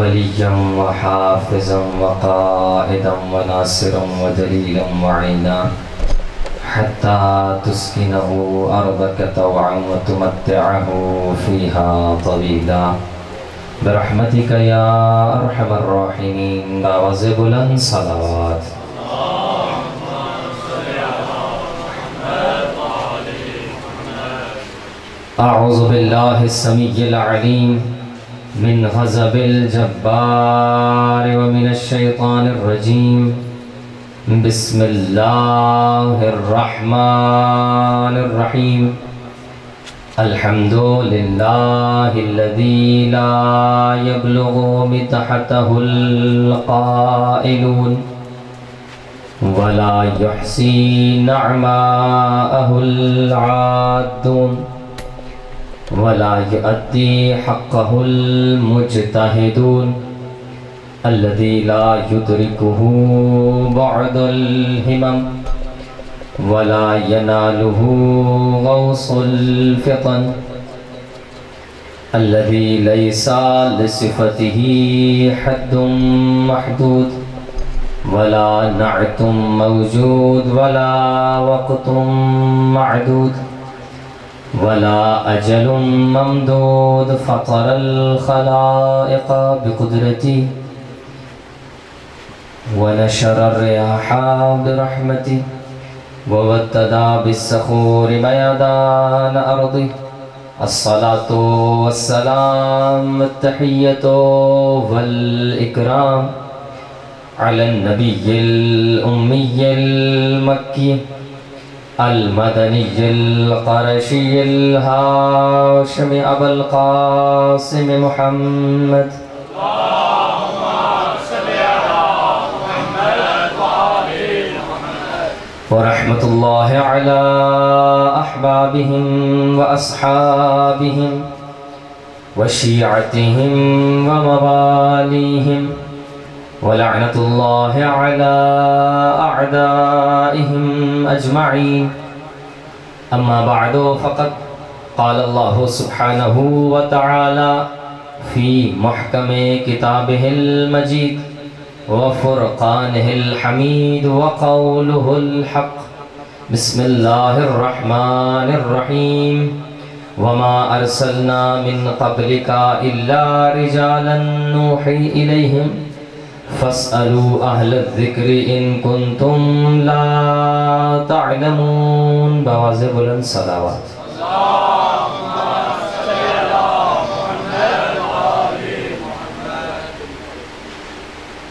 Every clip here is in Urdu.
وليا وحافظا وقائدا وناصرا ودليلا وعينا حتى تسكنه أرضك طوعا وتمتعه فيها طويلا برحمتك يا أرحم الراحمين. باوز بلند صلوات. أعوذ بالله السميع العليم من غضب الجبار ومن الشيطان الرجيم. بسم الله الرحمن الرحيم. الحمد لله الذي لا يبلغ مدحته القائلون ولا يحصي نعماءه العادون ولا يؤدي حقه المجتهدون الذي لا يدركه بعد الهمم ولا يناله غوص الفطن الذي ليس لصفته حد محدود ولا نعت موجود ولا وقت معدود ولا أجل ممدود فطر الخلائق بقدرتي ونشر الرياح برحمتي وابتدى بالصخور ميدان أرضي. الصلاة والسلام التحية والإكرام على النبي الأمي المكي المدني القرشي الهاشمي أبا القاسم محمد ورحمة الله على أحبابهم وأصحابهم وشيعتهم ومواليهم ولعنة الله على أعدائهم أجمعين. أما بعد فقد قال الله سبحانه وتعالى في محكم كتابه المجيد وفرقانه الحميد وقوله الحق. بسم الله الرحمن الرحيم. وما أرسلنا من قبلك إلا رجالا نوحي إليهم فاسألوا أهل الذكر إن كنتم لا تعلمون. بواز بلند صلوات.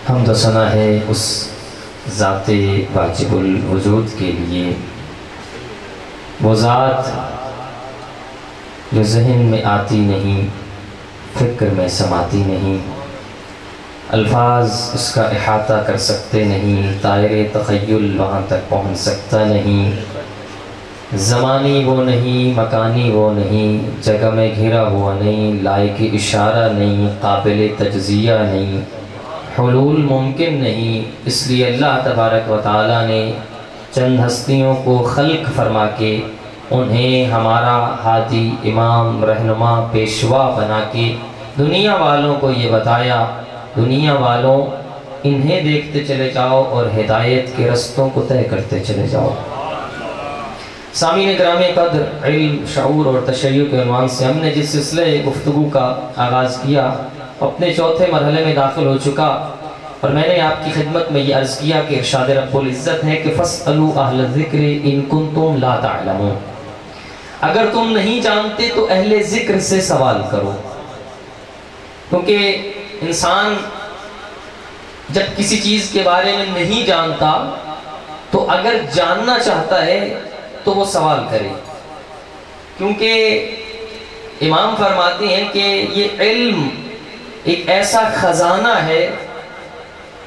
حمد و ثنا ہے اس ذات واجب الوجود کے لیے، وہ ذات جو ذہن میں آتی نہیں، فکر میں سماتی نہیں، الفاظ اس کا احاطہ کر سکتے نہیں، دائرے تخیل وہاں تک پہنچ سکتا نہیں، زمانی وہ نہیں، مکانی وہ نہیں، جگہ میں گھرا ہوا نہیں، لائق اشارہ نہیں، قابل تجزیہ نہیں، حلول ممکن نہیں. اس لیے اللہ تبارک و تعالیٰ نے چند ہستیوں کو خلق فرما کے انہیں ہمارا ہادی، امام، رہنما، پیشوا بنا کے دنیا والوں کو یہ بتایا، دنیا والوں انہیں دیکھتے چلے جاؤ اور ہدایت کے رستوں کو طے کرتے چلے جاؤ. سامعین گرامی قدر، علم، شعور اور تشیع کے عنوان سے ہم نے جس سلسلے گفتگو کا آغاز کیا اپنے چوتھے مرحلے میں داخل ہو چکا، اور میں نے آپ کی خدمت میں یہ عرض کیا کہ ارشاد رب العزت ہے کہ فَاسْأَلُوا أَهْلَ الذِّكْرِ إِن كُنتُمْ لَا تَعْلَمُونَ. اگر تم نہیں جانتے تو اہل ذکر سے سوال کرو، کیونکہ انسان جب کسی چیز کے بارے میں نہیں جانتا تو اگر جاننا چاہتا ہے تو وہ سوال کرے، کیونکہ امام فرماتے ہیں کہ یہ علم ایک ایسا خزانہ ہے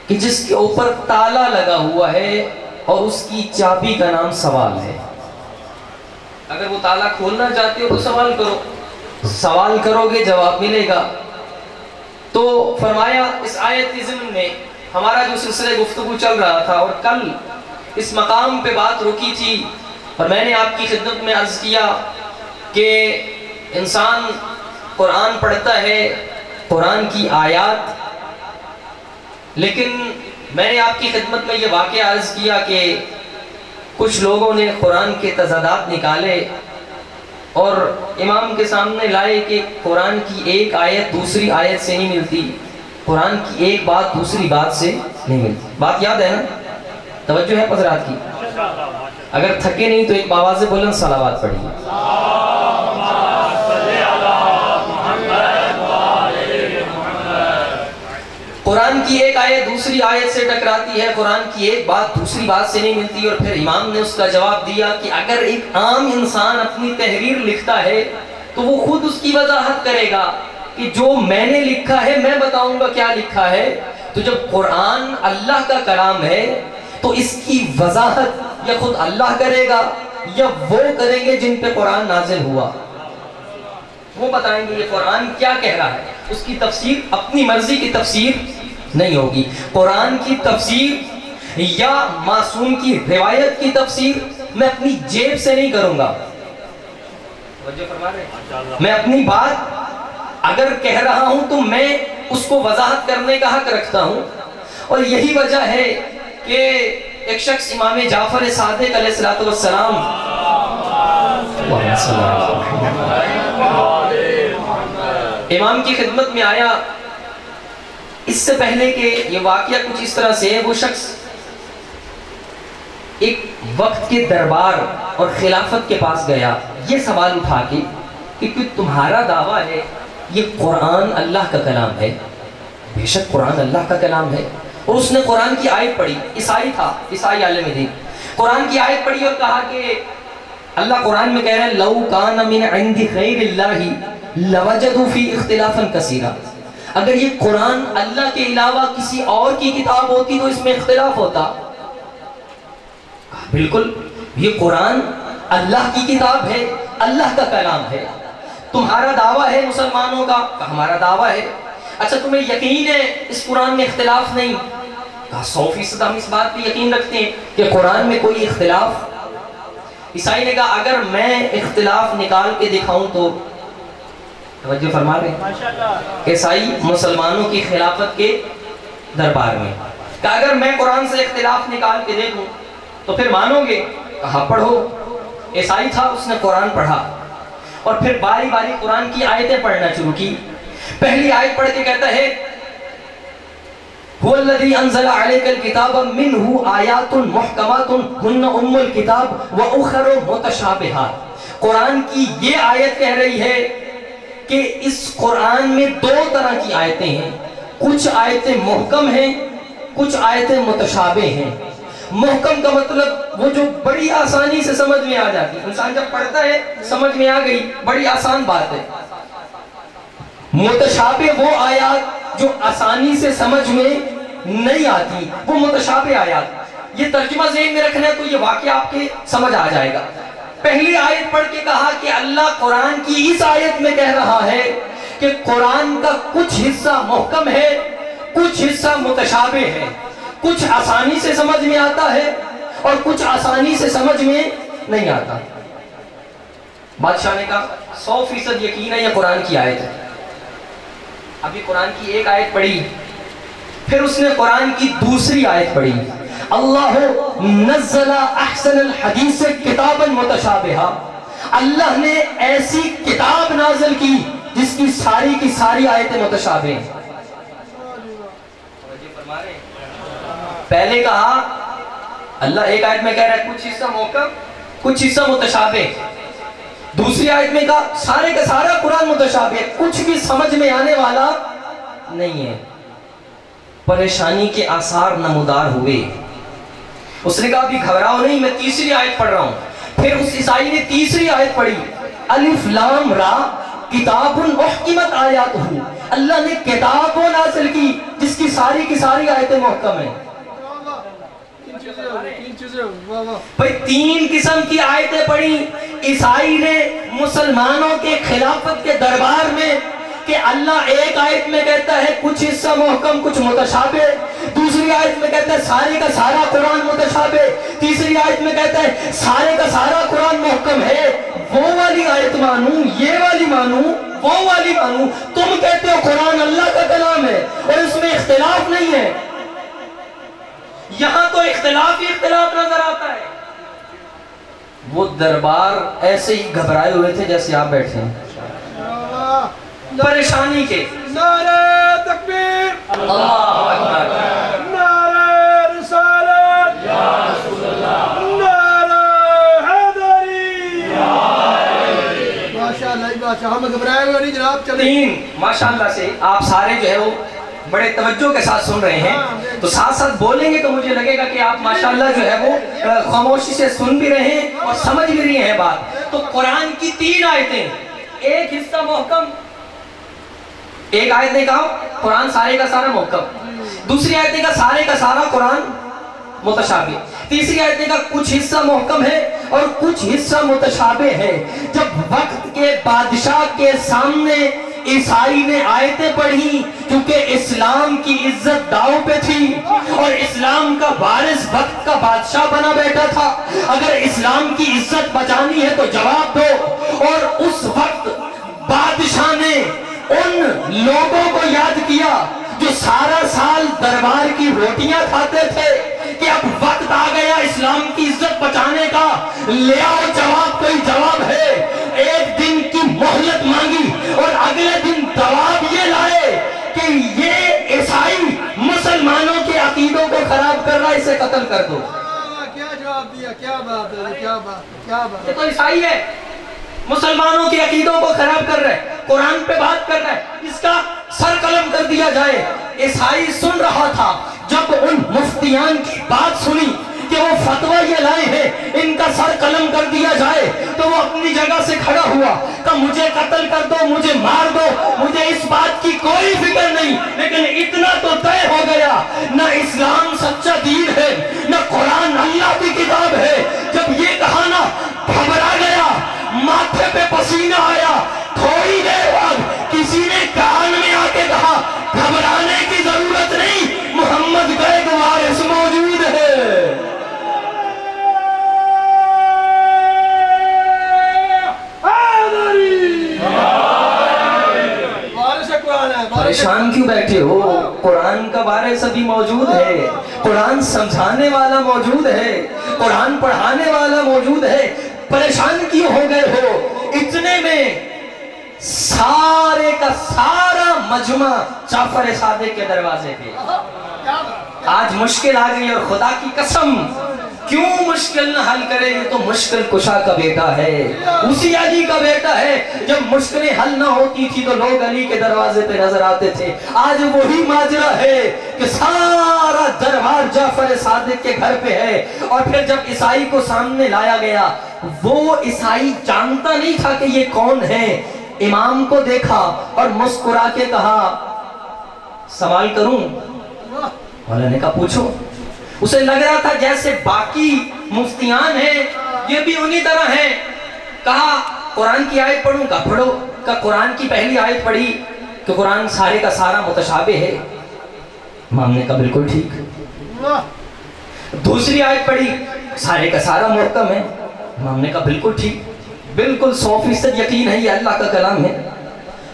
کہ جس کے اوپر تالا لگا ہوا ہے اور اس کی چابی کا نام سوال ہے. اگر وہ تالا کھولنا چاہتے ہو تو سوال کرو، سوال کرو گے جواب ملے گا. تو فرمایا اس آیت کی ضمن میں ہمارا جو سلسلہ گفتگو چل رہا تھا اور کل اس مقام پہ بات رکی تھی، اور میں نے آپ کی خدمت میں عرض کیا کہ انسان قرآن پڑھتا ہے، قرآن کی آیات لیکن میں نے آپ کی خدمت میں یہ واقعہ عرض کیا کہ کچھ لوگوں نے قرآن کے تضادات نکالے اور امام کے سامنے لائے کہ قرآن کی ایک آیت دوسری آیت سے نہیں ملتی، قرآن کی ایک بات دوسری بات سے نہیں ملتی۔ بات یاد ہے نا؟ توجہ ہے حضرات کی؟ اگر تھکے نہیں تو ایک باواز بلند صلوات پڑھیے۔ قرآن کی ایک آیت دوسری آیت سے ٹکراتی ہے، قرآن کی ایک بات دوسری بات سے نہیں ملتی، اور پھر امام نے اس کا جواب دیا کہ اگر ایک عام انسان اپنی تحریر لکھتا ہے تو وہ خود اس کی وضاحت کرے گا کہ جو میں نے لکھا ہے میں بتاؤں گا کیا لکھا ہے۔ تو جب قرآن اللہ کا کلام ہے تو اس کی وضاحت یا خود اللہ کرے گا یا وہ کریں گے جن پہ قرآن نازل ہوا، وہ بتائیں گے یہ قرآن کیا کہہ رہا ہے۔ اس کی تفسیر اپنی مرضی کی تفسیر نہیں ہوگی۔ قرآن کی تفسیر یا معصوم کی روایت کی تفسیر میں اپنی جیب سے نہیں کروں گا۔ میں اپنی بات اگر کہہ رہا ہوں تو میں اس کو وضاحت کرنے کا حق رکھتا ہوں، اور یہی وجہ ہے کہ ایک شخص امام جعفر صادق علیہ السلام امام کی خدمت میں آیا۔ اس سے پہلے کہ یہ واقعہ کچھ اس طرح سے ہے، وہ شخص ایک وقت کے دربار اور خلافت کے پاس گیا یہ سوال اٹھا کے کہ تمہارا دعویٰ ہے یہ قرآن اللہ کا کلام ہے؟ بے شک قرآن اللہ کا کلام ہے۔ اور اس نے قرآن کی آیت پڑھی، عیسائی تھا، عیسائی عالم دین، قرآن کی آیت پڑھی اور کہا کہ اللہ قرآن میں کہہ رہا ہے لَوْ كَانَ مِنْ عِنْدِ غَيْرِ اللَّهِ لَوَجَدُوا فِي اخْتِلَافًا كَثِيرًا۔ اگر یہ قرآن اللہ کے علاوہ کسی اور کی کتاب ہوتی تو اس میں اختلاف ہوتا۔ بالکل، یہ قرآن اللہ کی کتاب ہے، اللہ کا کلام ہے۔ تمہارا دعویٰ ہے مسلمانوں کا، ہمارا دعویٰ ہے۔ اچھا تمہیں یقین ہے اس قرآن میں اختلاف نہیں؟ کہا 100% ہم اس بات پہ یقین رکھتے ہیں کہ قرآن میں کوئی اختلاف۔ عیسائی نے کہا اگر میں اختلاف نکال کے دکھاؤں تو، توجہ فرما رہے ہیں، عیسائی مسلمانوں کی خلافت کے دربار میں، کہا اگر میں قرآن سے اختلاف نکال کے دیکھوں تو پھر مانو گے؟ کہا پڑھو۔ عیسائی تھا، اس نے قرآن پڑھا اور پھر باری باری قرآن کی آیتیں پڑھنا شروع کی۔ پہلی آیت پڑھ کے کہتا ہے هو الذي انزل عليك الكتاب منه آیات محکمات هن ام الكتاب واخر متشابہات۔ قرآن کی یہ آیت کہہ رہی ہے کہ اس قرآن میں دو طرح کی آیتیں ہیں، کچھ آیتیں محکم ہیں، کچھ آیتیں متشابہ ہیں۔ محکم کا مطلب وہ جو بڑی آسانی سے سمجھ میں آ جاتی، انسان جب پڑھتا ہے سمجھ میں آ گئی، بڑی آسان بات ہے۔ متشابہ وہ آیات جو آسانی سے سمجھ میں نہیں آتی، وہ متشابہ آیات۔ یہ ترجمہ ذہن میں رکھنا ہے تو یہ واقعہ آپ کے سمجھ آ جائے گا۔ پہلی آیت پڑھ کے کہا کہ اللہ قرآن کی اس آیت میں کہہ رہا ہے کہ قرآن کا کچھ حصہ محکم ہے، کچھ حصہ متشابہ ہے، کچھ آسانی سے سمجھ میں آتا ہے اور کچھ آسانی سے سمجھ میں نہیں آتا۔ بادشاہ نے کہا 100% یقین ہے یہ قرآن کی آیت ہے۔ ابھی قرآن کی ایک آیت پڑھی، پھر اس نے قرآن کی دوسری آیت پڑھی، اللہ نزل احسن الحدیث کتابا متشابہا، اللہ نے ایسی کتاب نازل کی جس کی ساری آیتیں متشابہ ہیں۔ پہلے کہا اللہ ایک آیت میں کہہ رہا ہے کچھ حصہ محکم کچھ حصہ متشابہ، دوسری آیت میں کہا سارے کا سارا قرآن متشابہ ہے، کچھ بھی سمجھ میں آنے والا نہیں ہے۔ پریشانی کے آثار نمودار ہوئے۔ اس نے کہا ابھی گھبراؤ نہیں، میں تیسری آیت پڑھ رہا ہوں۔ پھر اس عیسائی نے تیسری آیت پڑھی، الف لام را کتاب احکمت آیاتہ، اللہ نے کتاب وہ نازل کی جس کی ساری آیتیں محکم ہیں۔ بھئی تین قسم کی آیتیں پڑھی عیسائی نے مسلمانوں کے خلافت کے دربار میں کہ اللہ ایک آیت میں کہتا ہے کچھ حصہ محکم کچھ متشابہ، دوسری آیت میں کہتا ہے سارے کا سارا قرآن متشابہ، تیسری آیت میں کہتا ہے سارے کا سارا قرآن محکم ہے۔ وہ والی آیت مانوں، یہ والی مانوں، وہ والی مانوں؟ تم کہتے ہو قرآن اللہ کا کلام ہے اور اس میں اختلاف نہیں ہے، یہاں تو اختلاف ہی اختلاف نظر آتا ہے۔ وہ دربار ایسے ہی گھبرائے ہوئے تھے جیسے آپ بیٹھے ہیں، پریشانی کے۔ نعرہ تکبیر، اللہ اکبر، نعرہ رسالت، یا رسول اللہ، نعرہ حیدری، ماشاءاللہ بادشاہ، ہم گھبرائے ہوئے نہیں جناب، چلیں۔ تین ماشاءاللہ سے آپ سارے جو ہے وہ بڑے توجہ کے ساتھ سن رہے ہیں، تو ساتھ ساتھ بولیں گے تو مجھے لگے گا کہ آپ ماشاءاللہ جو ہے وہ خاموشی سے سن بھی رہے ہیں اور سمجھ بھی رہے ہیں بات۔ تو قرآن کی 3 آیتیں، ایک حصہ محکم، ایک آیت نے کہا قرآن سارے کا سارا محکم، دوسری آیت نے کہا سارے کا سارا قرآن متشابہ، تیسری آیت نے کہا کچھ حصہ محکم ہے اور کچھ حصہ متشابہ ہے۔ جب وقت کے بادشاہ کے سامنے عیسائی نے آیتیں پڑھی، کیونکہ اسلام کی عزت داؤ پہ تھی اور اسلام کا وارث وقت کا بادشاہ بنا بیٹھا تھا، اگر اسلام کی عزت بچانی ہے تو جواب دو۔ اور اس وقت بادشاہ نے ان لوگوں کو یاد کیا جو سارا سال دربار کی روٹیاں کھاتے تھے کہ اب وقت آ گیا اسلام کی عزت بچانے کا، لے آؤ جواب، کوئی جواب ہے؟ ایک دن کی مہلت مانگی اور اگلے دن جواب یہ لائے کہ یہ عیسائی مسلمانوں کے عقیدوں کو خراب کر رہا ہے، اسے قتل کر دو۔ کیا جواب دیا، کیا بات ہے، کیا بات ہے، کیا بات ہے۔ یہ تو عیسائی ہے، مسلمانوں کے عقیدوں کو خراب کر رہا ہے، قرآن پہ بات کر رہا ہے، اس کا سر قلم کر دیا جائے۔ عیسائی سن رہا تھا، جب ان مفتیان کی بات سنی کہ وہ فتویٰ یہ لائے ہیں ان کا سر قلم کر دیا جائے، تو وہ اپنی جگہ سے کھڑا ہوا کہ مجھے قتل کر دو، مجھے مار دو، مجھے اس بات کی کوئی فکر نہیں، لیکن اتنا تو طے ہو گیا، نہ اسلام سچا دین ہے، نہ قرآن اللہ کی کتاب ہے۔ جب یہ کہا نا، گھبرا گیا، ماتھے پہ پسینہ آیا، تھوڑی دیر بعد کسی نے کان میں آ کے کہا گھبرانے کی ضرورت نہیں، محمد کا ایک وارث موجود ہے۔ پریشان کیوں بیٹھے ہو؟ قرآن کا وارث ابھی موجود ہے، قرآن سمجھانے والا موجود ہے، قرآن پڑھانے والا موجود ہے، پریشان کیوں ہو گئے ہو؟ اتنے میں سارے کا سارا مجمع جعفر صادق کے دروازے پہ۔ آج مشکل آ گئی اور خدا کی قسم کیوں مشکل نہ حل کرے، یہ تو مشکل کشا کا بیٹا ہے، اسی علی کا بیٹا ہے۔ جب مشکلیں حل نہ ہوتی تھی تو لوگ علی کے دروازے پہ نظر آتے تھے۔ آج وہی ماجرا ہے کہ سارا دربار جعفر صادق کے گھر پہ ہے۔ اور پھر جب عیسائی کو سامنے لایا گیا، وہ عیسائی جانتا نہیں تھا کہ یہ کون ہے۔ امام کو دیکھا اور مسکرا کے کہا سوال کروں؟ مولا نے کہا پوچھو۔ اسے لگ رہا تھا جیسے باقی مفتیان ہیں یہ بھی انہی طرح ہیں۔ کہا قرآن کی آیت پڑھوں؟ کہا پڑھو۔ کہا قرآن کی پہلی آیت پڑھی کہ قرآن سارے کا سارا متشابہ ہے۔ امام نے کہا بالکل ٹھیک۔ دوسری آیت پڑھی سارے کا سارا محکم ہے۔ امام نے کہا بالکل ٹھیک، بالکل 100% یقین ہے یہ اللہ کا کلام ہے۔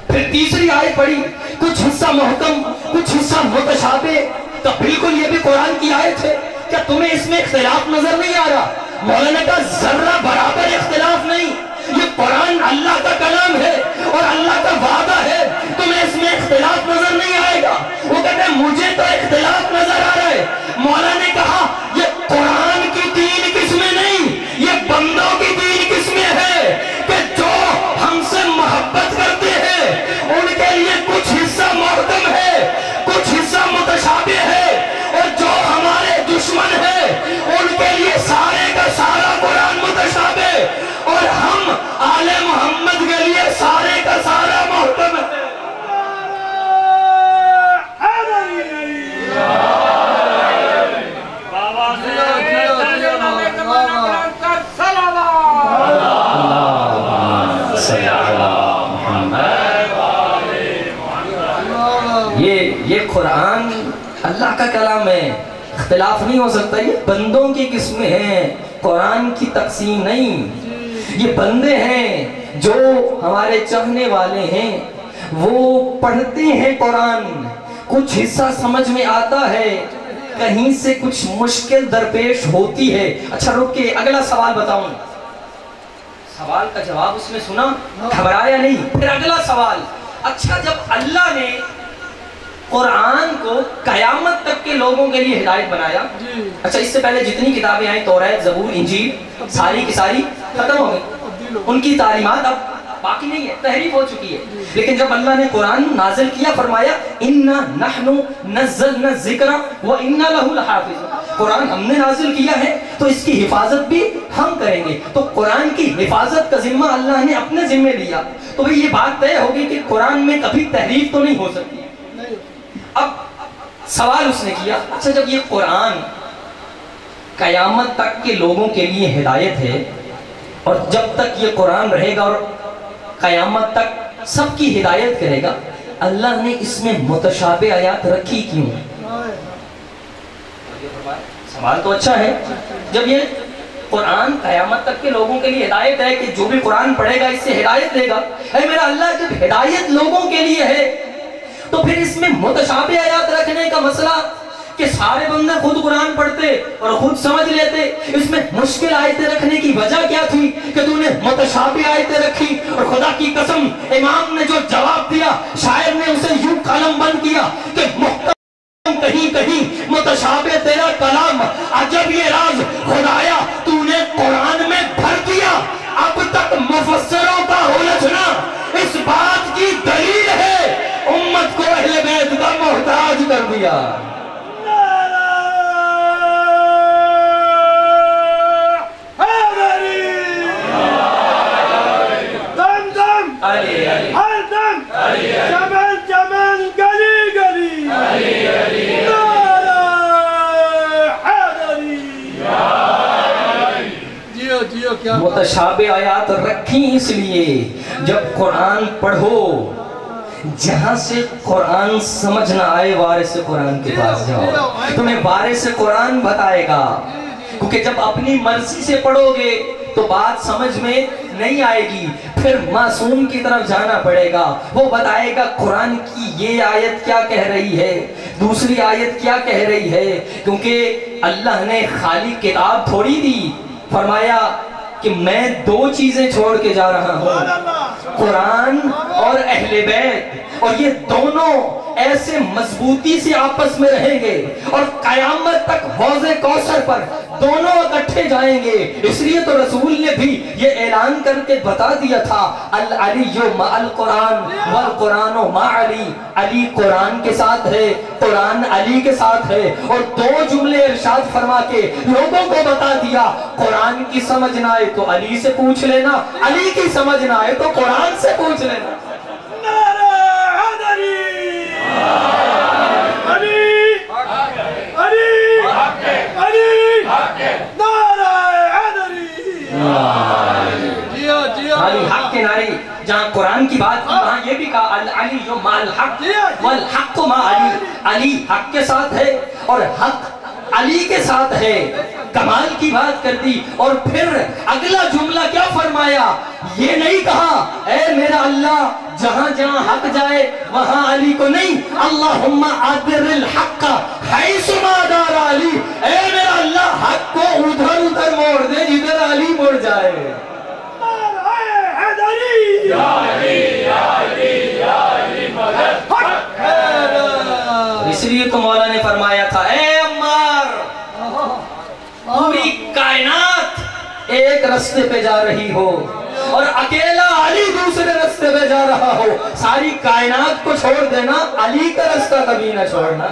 پھر تیسری آیت پڑھی کچھ حصہ محکم کچھ حصہ متشابہ، تو بالکل یہ بھی قرآن کی آیت ہے، کیا تمہیں اس میں اختلاف نظر نہیں آ رہا؟ مولانا کا ذرہ برابر اختلاف نہیں، یہ قرآن اللہ کا کلام ہے اور اللہ کا وعدہ ہے، تمہیں اس میں اختلاف نظر نہیں آئے گا۔ وہ کہتے ہیں مجھے تو اختلاف نظر آ رہا ہے۔ مولا نے کہا یہ قرآن کی 3 قسمیں نہیں، یہ بندوں کی 3 قسمیں ہیں کہ جو ہم سے محبت کرتے ہیں ان کے لیے کچھ حصہ محکم ہے کچھ حصہ متشابہ ہے، اور جو ہمارے دشمن ہیں ان کے لیے سارے کا سارا قرآن متشابہ، اور ہم آل محمد کے لیے سارے کا سارا محکم ہے۔ یہ قرآن اللہ کا کلام ہے، اختلاف نہیں ہو سکتا۔ یہ بندوں کی قسمیں ہیں، قرآن کی تقسیم نہیں۔ یہ بندے ہیں جو ہمارے چاہنے والے ہیں، وہ پڑھتے ہیں قرآن، کچھ حصہ سمجھ میں آتا ہے کہیں سے کچھ مشکل درپیش ہوتی ہے، اچھا رک کے اگلا سوال بتاؤں، سوال کا جواب اس میں سنا، گھبرایا نہیں، پھر اگلا سوال، اچھا جب اللہ نے قرآن کو قیامت تک کے لوگوں کے لیے ہدایت بنایا، اچھا اس سے پہلے جتنی کتابیں آئیں، توریت، زبور، انجیل، ساری کی ساری ختم ہو گئی، ان کی تعلیمات اب باقی نہیں ہے، تحریف ہو چکی ہے، لیکن جب اللہ نے قرآن نازل کیا فرمایا اِنَّا نَحْنُ نَزَّلْنَا الذِّكْرَ وَإِنَّا لَهُ لَحَافِظُونَ، قرآن ہم نے نازل کیا ہے تو اس کی حفاظت بھی ہم کریں گے، تو قرآن کی حفاظت کا ذمہ اللہ نے اپنے ذمہ لیا، تو بھئی یہ بات طے ہوگی کہ قرآن میں کبھی تحریف تو نہیں ہو سکتی۔ اب سوال اس نے کیا، اچھا جب یہ قرآن قیامت تک کے لوگوں کے لیے ہدایت ہے، اور جب تک یہ قرآن رہے گا اور قیامت تک سب کی ہدایت کرے گا، اللہ نے اس میں متشابہ آیات رکھی کیوں؟ سوال تو اچھا ہے، جب یہ قرآن قیامت تک کے لوگوں کے لیے ہدایت ہے کہ جو بھی قرآن پڑھے گا اس سے ہدایت دے گا، اے میرا اللہ جب ہدایت لوگوں کے لیے ہے تو پھر اس میں متشابہ آیات رکھنے کا مسئلہ کہ سارے بندے خود قرآن پڑھتے اور خود سمجھ لیتے، اس میں مشکل آیتیں رکھنے کی وجہ کیا تھی کہ تو نے متشابہ آیتیں رکھی؟ اور خدا کی قسم امام نے جو جواب دیا، شاعر نے اسے یوں قلم بند کیا کہ محکم کہیں کہیں متشابہ تیرا کلام، عجب یہ راز خدایا تو نے قرآن میں بھر دیا، اب تک مفسروں کا الجھنا اس بات کی دلیل ہے امت کو اہل بیت کا محتاج کر دیا۔ ہر دم چمن چمن گلی گلی نعرہ حیدری، جیو جیو کیا متشابہ آیات رکھی اس لیے جب قرآن پڑھو جہاں سے قرآن سمجھ نہ آئے وارث قرآن کے پاس جاؤ، تمہیں وارث قرآن بتائے گا، کیونکہ جب اپنی مرضی سے پڑھو گے تو بات سمجھ میں نہیں آئے گی، پھر معصوم کی طرف جانا پڑے گا، وہ بتائے گا قرآن کی یہ آیت کیا کہہ رہی ہے، دوسری آیت کیا کہہ رہی ہے، کیونکہ اللہ نے خالی کتاب تھوڑی دی، فرمایا کہ میں دو چیزیں چھوڑ کے جا رہا ہوں، قرآن اور اہل بیت، اور یہ دونوں ایسے مضبوطی سے آپس میں رہیں گے اور قیامت تک حوض کوثر پر دونوں اکٹھے جائیں گے۔ اس لیے تو رسول نے بھی یہ اعلان کر کے بتا دیا تھا العلی مع القرآن والقرآن مع علی، علی قرآن کے ساتھ ہے، قرآن علی کے ساتھ ہے، اور دو جملے ارشاد فرما کے لوگوں کو بتا دیا قرآن کی سمجھ نہ آئے تو علی سے پوچھ لینا، علی کی سمجھ نہ آئے تو قرآن سے پوچھ لینا۔ نعرہ حیدری، علی علی علی، نعرہ حیدری، جیو جیو علی حق کے نعرے، جہاں قرآن کی بات کی وہاں یہ بھی کہا العلی مع الحق والحق مع علی، علی حق کے ساتھ ہے اور حق علی کے ساتھ ہے، کمال کی بات کر دی، اور پھر اگلا جملہ کیا فرمایا، یہ نہیں کہا اے میرا اللہ جہاں جہاں حق جائے وہاں علی کو نہیں، اللہم عدر الحق حیث ما دار علی، اے میرا اللہ حق کو ادھر ادھر موڑ دے جدھر علی موڑ جائے۔ اس لیے تو مولا نے فرمایا تھا اے عمار پوری کائنات ایک رستے پہ جا رہی ہو اور اکیلا علی دوسرے رستے پہ جا رہا ہو، ساری کائنات کو چھوڑ دینا، علی کا رستہ کبھی نہ چھوڑنا۔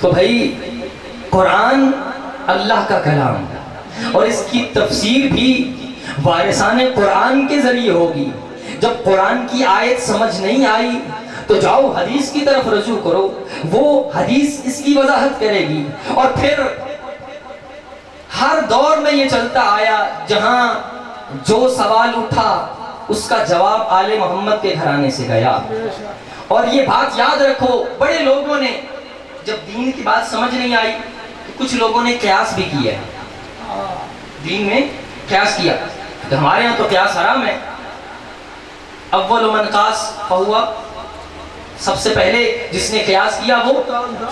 تو بھائی قرآن اللہ کا کلام اور اس کی تفسیر بھی وارثان قرآن کے ذریعے ہوگی۔ جب قرآن کی آیت سمجھ نہیں آئی تو جاؤ حدیث کی طرف رجوع کرو، وہ حدیث اس کی وضاحت کرے گی، اور پھر ہر دور میں یہ چلتا آیا جہاں جو سوال اٹھا اس کا جواب آل محمد کے گھرانے سے گیا، اور یہ بات یاد رکھو، بڑے لوگوں نے جب دین کی بات سمجھ نہیں آئی تو کچھ لوگوں نے قیاس بھی کیا ہے، دین میں قیاس کیا، تو ہمارے یہاں تو قیاس حرام ہے۔ اول من قاس فہوا، سب سے پہلے جس نے قیاس کیا وہ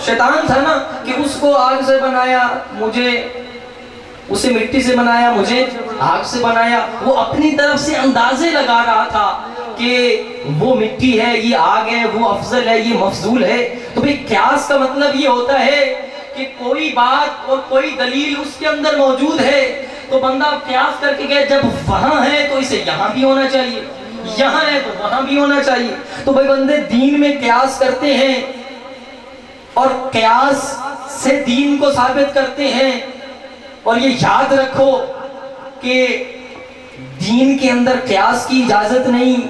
شیطان تھا نا، کہ اس کو آگ سے بنایا، مجھے اسے مٹی سے بنایا، مجھے آگ سے بنایا۔ وہ اپنی طرف سے اندازے لگا رہا تھا کہ وہ مٹی ہے، یہ آگ ہے، وہ افضل ہے، یہ مفضول ہے۔ تو بھئی قیاس کا مطلب یہ ہوتا ہے کہ کوئی بات اور کوئی دلیل اس کے اندر موجود ہے تو بندہ قیاس کر کے گئے، جب وہاں ہے تو اسے یہاں بھی ہونا چاہیے، یہاں ہے تو وہاں بھی ہونا چاہیے۔ تو بھئی بندے دین میں قیاس کرتے ہیں اور قیاس سے دین کو ثابت کرتے ہیں، اور یہ یاد رکھو کہ دین کے اندر قیاس کی اجازت نہیں۔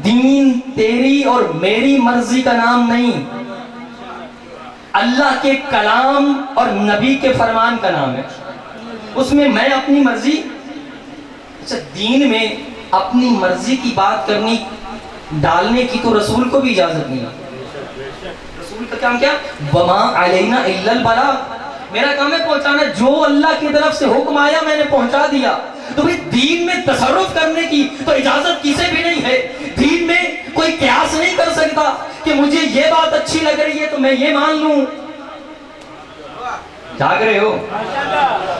دین تیری اور میری مرضی کا نام نہیں، اللہ کے کلام اور نبی کے فرمان کا نام ہے۔ اس میں میں اپنی مرضی، اچھا دین میں اپنی مرضی کی بات کرنی ڈالنے کی تو رسول کو بھی اجازت نہیں ہے۔ رسول کا کام کیا؟ وَمَا عَلَيْنَا إِلَّا الْبَلَاغُ، میرا کام ہے پہنچانا، جو اللہ کی طرف سے حکم آیا میں نے پہنچا دیا۔ تو بھئی دین میں تصرف کرنے کی تو اجازت کسی بھی نہیں ہے۔ دین میں کوئی قیاس نہیں کر سکتا کہ مجھے یہ بات اچھی لگ رہی ہے تو میں یہ مان لوں۔ جاگ رہے ہو؟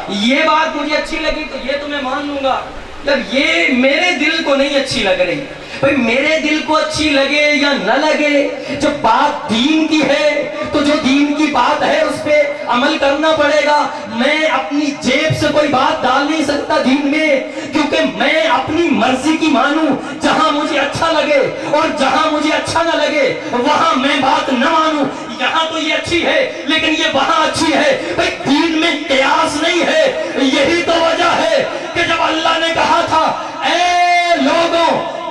یہ بات مجھے اچھی لگی تو یہ تو میں مان لوں گا، جب یہ میرے دل کو نہیں اچھی لگ رہی۔ بھئی میرے دل کو اچھی لگے یا نہ لگے، جب بات دین کی ہے تو جو دین کی بات ہے اس پہ عمل کرنا پڑے گا۔ میں اپنی جیب سے کوئی بات ڈال نہیں سکتا دین میں، کیونکہ میں اپنی مرضی کی مانوں، جہاں مجھے اچھا لگے، اور جہاں مجھے اچھا نہ لگے وہاں میں بات نہ مانوں۔ یہاں تو یہ اچھی ہے لیکن یہ وہاں اچھی ہے۔ بھئی دین میں قیاس نہیں ہے۔ یہی تو وجہ ہے کہ جب اللہ نے کہا تھا اے لوگوں،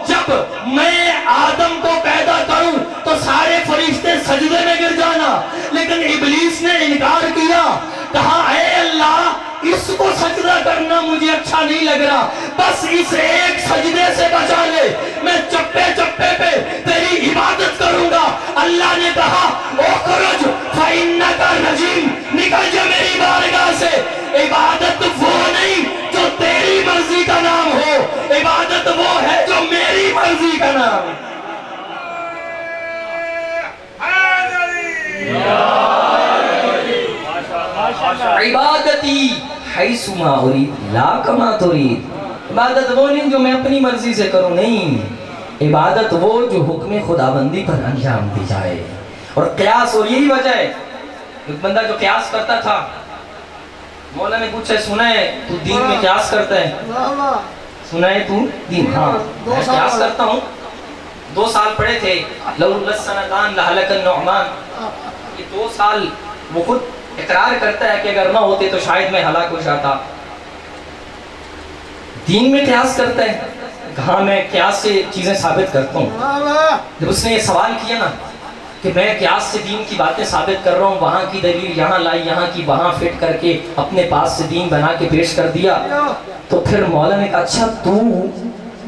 جب میں آدم کو پیدا کروں تو سارے فرشتے سجدے میں گر جانا، لیکن ابلیس نے انکار کیا، کہا اے اللہ اس کو سجدہ کرنا مجھے اچھا نہیں لگ رہا، بس اس ایک سجدے سے بچا لے، میں چپے چپے پہ تیری عبادت کروں گا۔ اللہ نے کہا اخرج فإنک رجیم، نکل جا میری بارگاہ سے۔ عبادت وہ نہیں جو تیری مرضی کا نام ہو، عبادت وہ ہے جو میری مرضی کا نام ہے۔ عبادتی حیث ما ارید لا کما ترید، عبادت وہ نہیں جو میں اپنی مرضی سے کروں، نہیں، عبادت وہ جو حکم خداوندی پر انجام دی جائے۔ اور قیاس، اور یہی وجہ ہے ایک بندہ جو قیاس کرتا تھا، مولا نے پوچھا سنا ہے تو دین میں قیاس کرتا ہے؟ سنا ہے تو دین؟ ہاں میں قیاس کرتا ہوں۔ 2 سال پڑھے تھے، لَوْلَا السَّنَتَانِ لَهَلَكَ النُّعْمَانِ، یہ 2 سال وہ خود اقرار کرتا ہے کہ اگر نہ ہوتے تو شاید میں ہلاک ہو جاتا۔ دین میں قیاس کرتا ہے، کہاں میں قیاس سے چیزیں ثابت کرتا ہوں۔ جب اس نے یہ سوال کیا نا کہ میں قیاس سے دین کی باتیں ثابت کر رہا ہوں، وہاں کی دلیل یہاں لائی، یہاں کی وہاں فٹ کر کے اپنے پاس سے دین بنا کے پیش کر دیا، تو پھر مولا نے کہا اچھا تو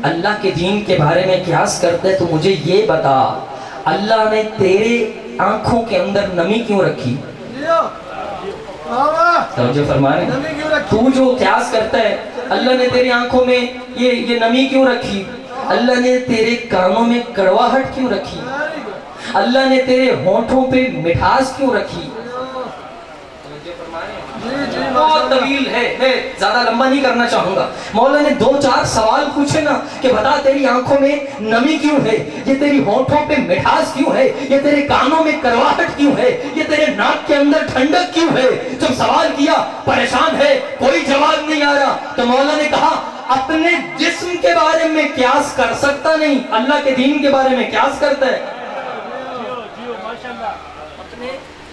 اللہ کے دین کے بارے میں قیاس کرتا ہے تو مجھے یہ بتا، اللہ نے تیرے آنکھوں کے اندر نمی کیوں رکھی؟ توجہ فرما رہے ہیں؟ تو جو قیاس کرتا ہے اللہ نے تیری آنکھوں میں یہ نمی کیوں رکھی؟ اللہ نے تیرے کانوں میں کڑواہٹ کیوں رکھی؟ اللہ نے تیرے ہونٹوں پہ مٹھاس کیوں رکھی؟ بہت طویل ہے، میں زیادہ لمبا نہیں کرنا چاہوں گا۔ مولا نے 2-4 سوال پوچھے نا کہ بتا تیری آنکھوں میں نمی کیوں ہے، یہ تیری ہونٹوں پہ مٹھاس کیوں ہے، یہ تیرے کانوں میں کرواہٹ کیوں ہے، یہ تیرے ناک کے اندر ٹھنڈک کیوں ہے؟ جب سوال کیا پریشان ہے، کوئی جواب نہیں آ رہا، تو مولا نے کہا اپنے جسم کے بارے میں قیاس کر سکتا نہیں، اللہ کے دین کے بارے میں قیاس کرتا ہے۔ اپنے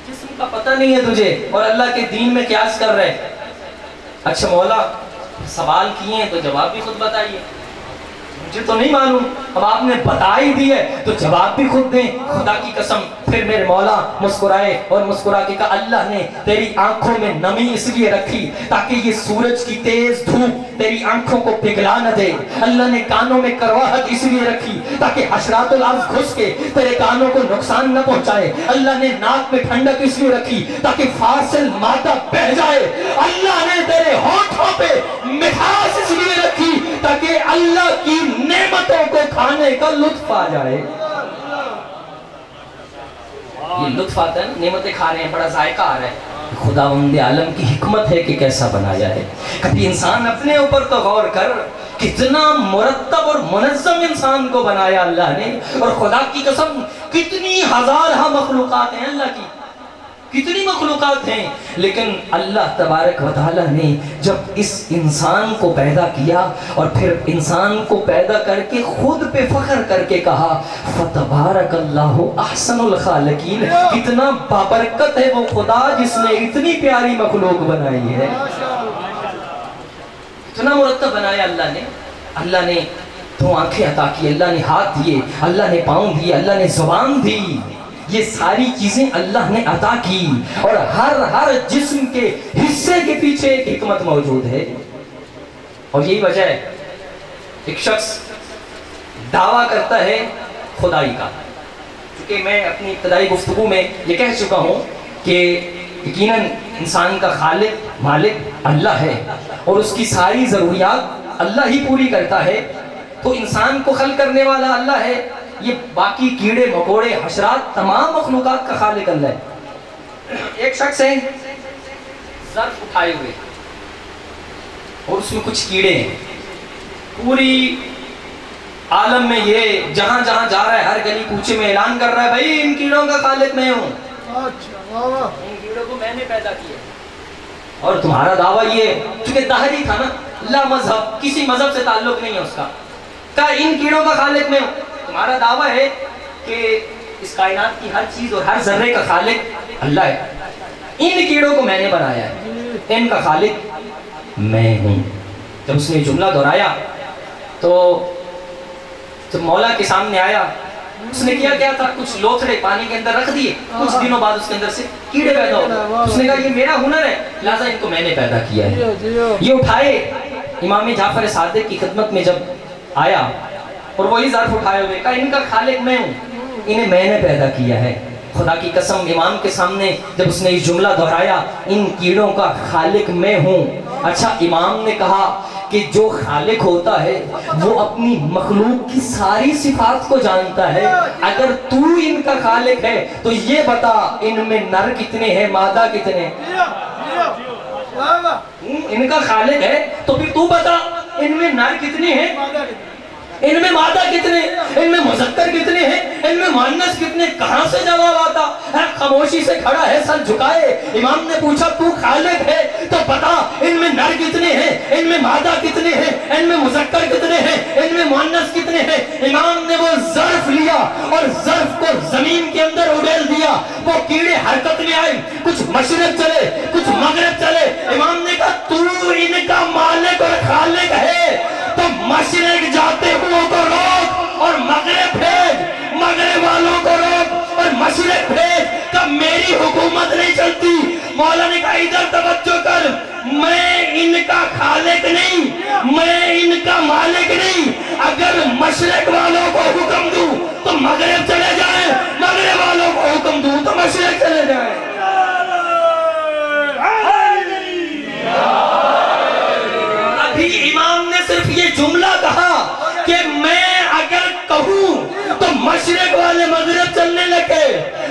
جسم کا پتہ نہیں ہے تجھے اور اللہ کے دین میں قیاس کر رہے۔ اچھا مولا سوال کیے ہیں تو جواب بھی خود بتائیے، مجھے تو نہیں معلوم۔ اب آپ نے بتا ہی دی ہے تو جواب بھی خود دیں. خدا کی قسم پھر میرے مولا مسکرائے اور مسکرا کے کہا اللہ نے تیری آنکھوں میں نمی اس لیے رکھی تاکہ یہ سورج کی تیز دھوپ تیری آنکھوں کو پگھلا نہ دے. اللہ نے کانوں میں کرواہٹ اس لیے رکھی تاکہ حشرات الارض گھس کے تیرے کانوں کو نقصان نہ پہنچائے. اللہ نے ناک میں ٹھنڈک اس لیے رکھی تاکہ فاصل مادہ بہ جائے. اللہ نے تیرے ہونٹوں پہ مٹھاس اس لیے رکھی تاکہ اللہ کی نعمتوں کو کھانے کا لطف آ جائے. یہ لطف آتا ہے، نعمتیں کھا رہے ہیں، بڑا ذائقہ آ رہا ہے. خداوند عالم کی حکمت ہے کہ کیسا بنایا ہے. کبھی انسان اپنے اوپر تو غور کر، کتنا مرتب اور منظم انسان کو بنایا اللہ نے. اور خدا کی قسم کتنی ہزارہ مخلوقات ہیں اللہ کی، کتنی مخلوقات ہیں. لیکن اللہ تبارک و تعالیٰ نے جب اس انسان کو پیدا کیا اور پھر انسان کو پیدا کر کے خود پہ فخر کر کے کہا فَتَبَارَكَ اللَّهُ أَحْسَنُ الْخَالِقِينَ. کتنا بابرکت ہے وہ خدا جس نے اتنی پیاری مخلوق بنائی ہے. اتنا مرتب بنایا اللہ نے. اللہ نے تو آنکھیں عطا کی، اللہ نے ہاتھ دیے، اللہ نے پاؤں دیے، اللہ نے زبان دی. یہ ساری چیزیں اللہ نے عطا کی اور ہر جسم کے حصے کے پیچھے ایک حکمت موجود ہے. اور یہی وجہ ہے ایک شخص دعویٰ کرتا ہے خدائی کا. چونکہ میں اپنی ابتدائی گفتگو میں یہ کہہ چکا ہوں کہ یقیناً انسان کا خالق مالک اللہ ہے اور اس کی ساری ضروریات اللہ ہی پوری کرتا ہے. تو انسان کو خلق کرنے والا اللہ ہے، یہ باقی کیڑے مکوڑے حشرات تمام مخلوقات کا خالق اللہ ہے. ایک شخص ہے ظرف اٹھائے ہوئے اور اس میں کچھ کیڑے ہیں. پوری عالم میں یہ جہاں جہاں جا رہا ہے ہر گلی کوچے میں اعلان کر رہا ہے بھائی ان کیڑوں کا خالق میں ہوں، ان کیڑوں کو میں نے پیدا کیا. اور تمہارا دعویٰ یہ چونکہ دہری تھا نا، لا مذہب، کسی مذہب سے تعلق نہیں ہے اس کا، کہا ان کیڑوں کا خالق میں ہوں. تمہارا دعویٰ ہے کہ اس کائنات کی ہر چیز اور ہر ذرے کا خالق اللہ ہے. ان کیڑوں کو میں نے بنایا ہے، ان کا خالق میں ہوں. جب اس نے جملہ دہرایا تو جب مولا کے سامنے آیا اس نے کیا تھا، کچھ لوتھڑے پانی کے اندر رکھ دیے. کچھ دنوں بعد اس کے اندر سے کیڑے پیدا ہو. اس نے کہا یہ میرا ہنر ہے لہذا ان کو میں نے پیدا کیا ہے. یہ اٹھائے امام جعفر صادق کی خدمت میں جب آیا اور وہی ظرف اٹھائے ہوئے کہا ان کا خالق میں ہوں، انہیں میں نے پیدا کیا ہے. خدا کی قسم امام کے سامنے جب اس نے یہ جملہ دہرایا ان کیڑوں کا خالق میں ہوں. اچھا امام نے کہا کہ جو خالق ہوتا ہے وہ اپنی مخلوق کی ساری صفات کو جانتا ہے. اگر تو ان کا خالق ہے تو یہ بتا ان میں نر کتنے ہیں مادہ کتنے ہیں. ان کا خالق ہے تو پھر تو بتا ان میں نر کتنے ہیں، ان میں مادہ کتنے، ان میں مذکر کتنے ہیں، ان میں مؤنث کتنے. کہاں سے جواب آتا ہے؟ خاموشی سے کھڑا ہے سر جھکائے. امام نے پوچھا تو خالق ہے تو بتا ان میں نر کتنے ہیں، ان میں مادہ کتنے ہیں، ان میں مذکر کتنے ہیں، ان میں مؤنث کتنے ہیں. امام نے وہ ظرف لیا اور ظرف کو زمین کے اندر اڑیل دیا. وہ کیڑے حرکت میں آئے، کچھ مشرق چلے کچھ مغرب چلے. امام نے کہا تو ان کا مالک اور خالق ہے تو مشرق جاتے ہوں کو روک اور مغرب بھیج، مغرب والوں کو روک اور مشرق بھیج. کہ میری حکومت نہیں چلتی. مولا نے کہا ادھر توجہ کر، میں ان کا خالق نہیں، میں ان کا مالک نہیں. اگر مشرق والوں کو حکم دوں تو مغرب چلے جائیں، مغرب والوں کو حکم دوں تو مشرق چلے جائیں. ابھی امام نے صرف یہ جملہ کہا کہ میں اگر کہوں تو مشرق والے مغرب چلنے لگے،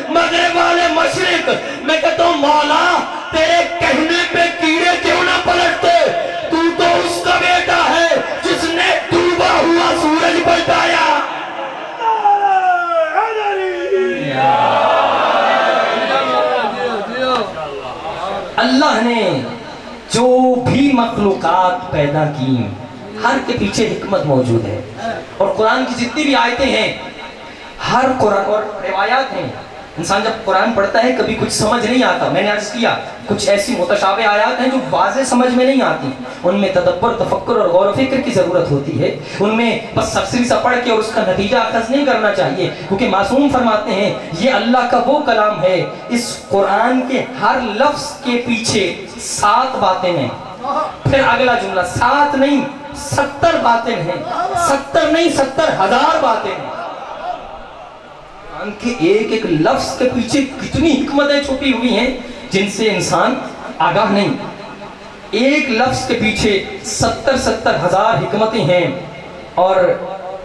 مغرب والے مشرق. میں کہتا ہوں مولا تیرے کہنے پہ کیڑے کیوں نہ پلٹتے؟ تو اس کا بیٹا ہے جس نے ڈوبا ہوا سورج پلٹایا. اللہ نے جو بھی مخلوقات پیدا کی ہر کے پیچھے حکمت موجود ہے. اور قرآن کی جتنی بھی آیتیں ہیں ہر قرآن اور روایات ہیں انسان جب قرآن پڑھتا ہے کبھی کچھ سمجھ نہیں آتا. میں نے عرض کیا کچھ ایسی متشابہ آیات ہیں جو واضح سمجھ میں نہیں آتی, ان میں تدبر, تفکر اور غور و فکر کی ضرورت ہوتی ہے. ان میں بس سرسری سا پڑھ کے اور اس کا نتیجہ اخذ نہیں کرنا چاہیے, کیونکہ معصوم فرماتے ہیں یہ اللہ کا وہ کلام ہے, اس قرآن کے ہر لفظ کے پیچھے 7 باتیں ہیں. پھر اگلا جملہ 7 نہیں 70 باتیں ہیں, 70 نہیں 70,000 باتیں ہیں. قرآن کے ایک ایک لفظ کے پیچھے کتنی حکمتیں چھپی ہوئی ہیں جن سے انسان آگاہ نہیں. ایک لفظ کے پیچھے 70,000 حکمتیں ہیں, اور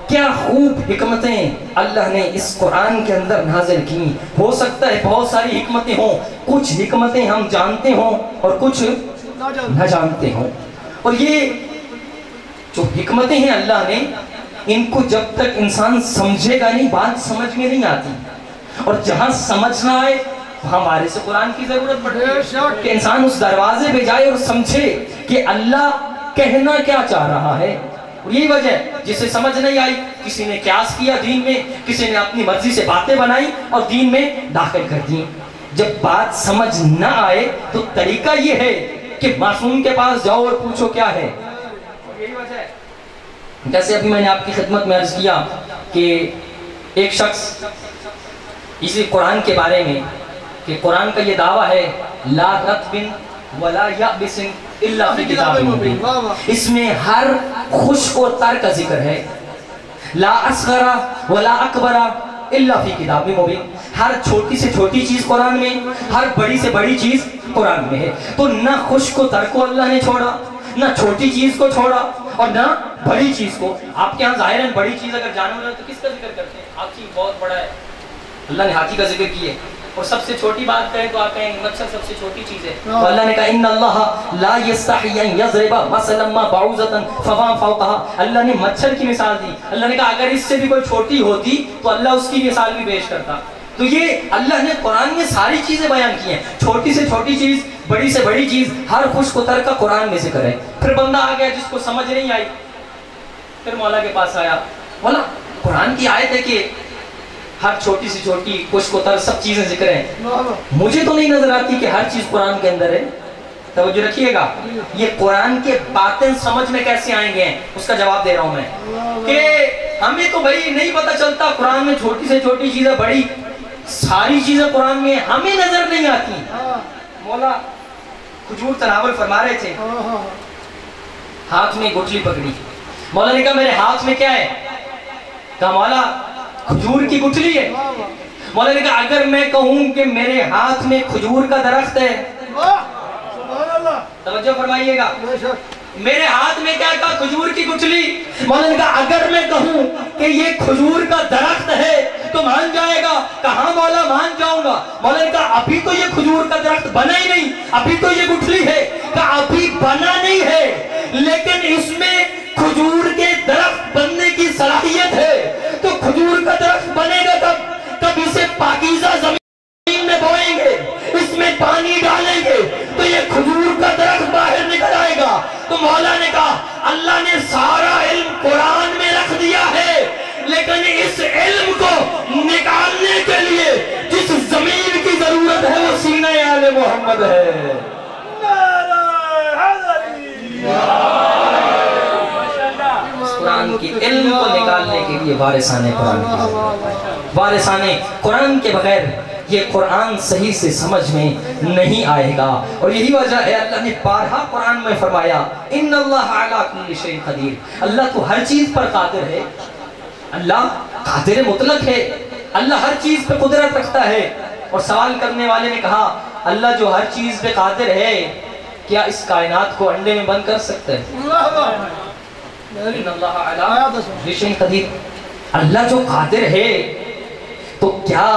کیا خوب حکمتیں اللہ نے اس قرآن کے اندر نازل کی. ہو سکتا ہے بہت ساری حکمتیں ہوں, کچھ حکمتیں ہم جانتے ہوں اور کچھ نہ جانتے ہوں. اور یہ جو حکمتیں ہیں اللہ نے, ان کو جب تک انسان سمجھے گا نہیں بات سمجھ میں نہیں آتی, اور جہاں سمجھ نہ آئے وہاں ہمارے سے قرآن کی ضرورت پڑتی ہے کہ انسان اس دروازے پہ جائے اور سمجھے کہ اللہ کہنا کیا چاہ رہا ہے. یہی وجہ جسے سمجھ نہیں آئی, کسی نے قیاس کیا دین میں, کسی نے اپنی مرضی سے باتیں بنائی اور دین میں داخل کر دی. جب بات سمجھ نہ آئے تو طریقہ یہ ہے کہ معصوم کے پاس جاؤ اور پوچھو کیا ہے. یہی وجہ ہے جیسے ابھی میں نے آپ کی خدمت میں عرض کیا کہ ایک شخص اسی قرآن کے بارے میں کہ قرآن کا یہ دعویٰ ہے لا رتب ولا یابس الا فی کتاب مبین, اس میں ہر خشک و تر کا ذکر ہے. لا اصغر ولا اکبر الا فی کتاب مبین, ہر چھوٹی سے چھوٹی چیز قرآن میں, ہر بڑی سے بڑی چیز قرآن میں ہے. تو نہ خشک و تر کو اللہ نے چھوڑا, نہ چھوٹی چیز کو چھوڑا, اور نہ بڑی چیز کو. آپ کے ہاں ظاہراً بڑی چیز اگر جانور ہے تو کس کا ذکر کرتے ہیں؟ ہاتھی بہت بڑا ہے, اللہ نے ہاتھی کا ذکر کیے. اور سب سے چھوٹی بات کہیں تو آپ کہیں مچھر سب سے چھوٹی چیز ہے, تو اللہ نے کہا ان اللہ لا یستحی ان یضرب مثلا ما بعوضۃ فما فوقها. اللہ نے مچھر کی مثال دی, اللہ نے کہا اگر اس سے بھی کوئی چھوٹی ہوتی تو اللہ اس کی مثال بھی پیش کرتا. تو یہ اللہ نے قرآن میں ساری چیزیں بیان کی ہیں, چھوٹی سے چھوٹی چیز, بڑی سے بڑی چیز, ہر خشک و تر کا قرآن میں ذکر ہے. پھر بندہ آ گیا جس کو سمجھ نہیں آئی, پھر مولا کے پاس آیا, مولا قرآن کی آیت ہے کہ ہر چھوٹی سے چھوٹی خشک و تر سب چیزیں ذکر ہیں, مجھے تو نہیں نظر آتی کہ ہر چیز قرآن کے اندر ہے. توجہ رکھیے گا, یہ قرآن کے باتیں سمجھ میں کیسے آئیں گے اس کا جواب دے رہا ہوں میں کہ ہمیں تو بھائی نہیں پتہ چلتا قرآن میں چھوٹی سے چھوٹی چیزیں, بڑی ساری چیزیں قرآن میں ہمیں نظر نہیں آتی. مولا کھجور تناول فرما رہے تھے, ہاتھ میں گٹھلی پکڑی. مولا نے کہا میرے ہاتھ میں کیا ہے؟ کہا مولا کھجور کی گٹھلی ہے. مولا نے کہا اگر میں کہوں کہ میرے ہاتھ میں کھجور کا درخت ہے, توجہ فرمائیے گا, میرے ہاتھ میں کیا کہا؟ کھجور کی گٹھلی. مولا نے کہا اگر میں کہوں کہ یہ کھجور کا درخت ہے تو مان جائے گا؟ کہاں مولا مان جاؤں گا. مولا نے کہا ابھی تو یہ کھجور کا درخت بنا ہی نہیں, ابھی تو یہ گٹھلی ہے. کہا ابھی بنا نہیں ہے لیکن اس میں کھجور کے درخت بننے کی صلاحیت ہے. تو کھجور کا درخت بنے گا تب اسے پاکیزہ زمین میں بوئیں گے, اس میں پانی ڈالیں گے تو یہ کھجور کا درخت باہر نکل آئے گا. تو مولا نے کہا اللہ نے سارا علم قرآن میں رکھ دیا ہے, لیکن اس علم کو نکالنے کے لیے جس زمین کی ضرورت ہے وہ سینہ آل محمد ہے. قرآن کی علم کو نکالنے کے لیے وارثان قرآن کی ضرورت ہے. وارثان قرآن کے بغیر یہ قرآن صحیح سے سمجھ میں نہیں آئے گا. اور یہی وجہ ہے اللہ نے بارہا قرآن میں فرمایا ان اللہ علی کل شیء قدیر, اللہ تو ہر چیز پر قادر ہے. اللہ قادر مطلق ہے, اللہ ہر چیز پہ قدرت رکھتا ہے. اور سوال کرنے والے نے کہا اللہ جو ہر چیز پہ قادر ہے کیا اس کائنات کو انڈے میں بند کر سکتا ہے؟ ان اللہ علی کل شیء قدیر, اللہ جو قادر ہے تو کیا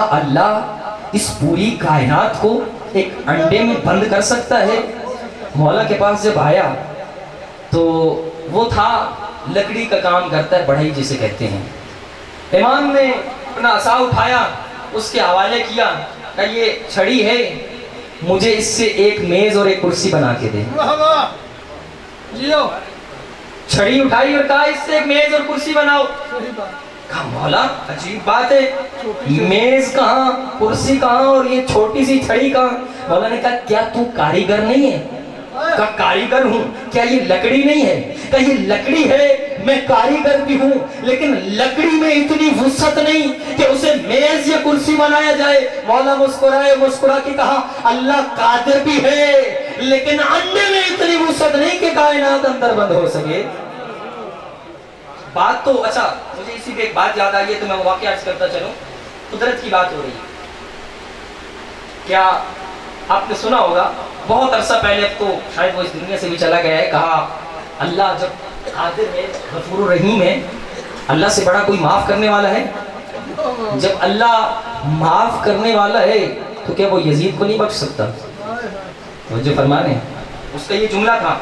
اللہ اس پوری کائنات کو ایک انڈے میں بند کر سکتا ہے؟ مولا کے پاس جب آیا تو وہ تھا لکڑی کا کام کرتا ہے, بڑھئی جسے کہتے ہیں. امام نے اپنا عصا اٹھایا, اس کے حوالے کیا, کہ یہ چھڑی ہے, مجھے اس سے ایک میز اور ایک کرسی بنا کے دے. چھڑی اٹھائی اور کہا اس سے ایک میز اور کرسی بناؤ. کہا مولا عجیب بات ہے، میز کہاں، کرسی کہاں اور یہ چھوٹی سی چھڑی کہاں؟ مولا نے کہا کیا تو کاریگر نہیں ہے؟ کہا کاریگر ہوں۔ کیا یہ لکڑی نہیں ہے؟ کہا یہ لکڑی ہے، میں کاریگر بھی ہوں، لیکن لکڑی میں اتنی وسعت نہیں کہ اسے میز یا کرسی بنایا جائے۔ مولا مسکرا کے کہا اللہ قادر بھی ہے، لیکن انڈے میں اتنی وسعت نہیں کہ کائنات اندر بند ہو سکے۔ بات تو اچھا مجھے اسی پہ ایک بات یاد آئی ہے تو میں واقعہ عرض کرتا چلوں۔ قدرت کی بات ہو رہی ہے، کیا آپ نے سنا ہوگا بہت عرصہ پہلے، اب تو شاید وہ اس دنیا سے بھی چلا گیا ہے، کہا اللہ جب قادر ہے، غفور الرحیم ہے، اللہ سے بڑا کوئی معاف کرنے والا ہے؟ جب اللہ معاف کرنے والا ہے تو کیا وہ یزید کو نہیں بخش سکتا؟ توجہ فرما رہے ہیں، اس کا یہ جملہ تھا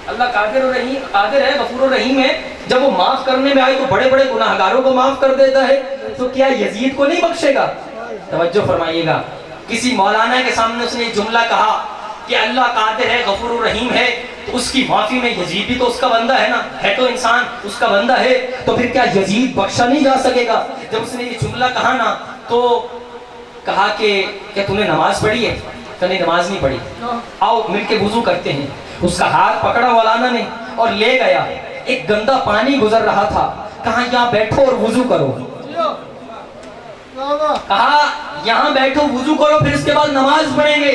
اللہ قادر ہے، غفور الرحیم ہے، جب وہ معاف کرنے میں آئی تو بڑے بڑے گناہگاروں کو معاف کر دیتا ہے، تو کیا یزید کو نہیں بخشے گا؟ توجہ فرمائیے گا، کسی مولانا کے سامنے اس نے یہ جملہ کہا کہ اللہ قادر ہے، غفور الرحیم ہے، تو اس کی معافی میں یزید بھی تو اس کا بندہ ہے نا، ہے تو انسان، اس کا بندہ ہے، تو پھر کیا یزید بخشا نہیں جا سکے گا؟ جب اس نے یہ جملہ کہا نا تو کہا کہ کیا تم نے نماز پڑھی ہے؟ کہ نہیں نماز نہیں پڑھی، آؤ مل کے وضو کرتے ہیں۔ اس کا ہاتھ پکڑا مولانا نے اور لے گیا، ایک گندا پانی گزر رہا تھا، کہا یہاں بیٹھو اور وضو کرو، کہا یہاں بیٹھو وضو کرو پھر اس کے بعد نماز پڑھیں گے۔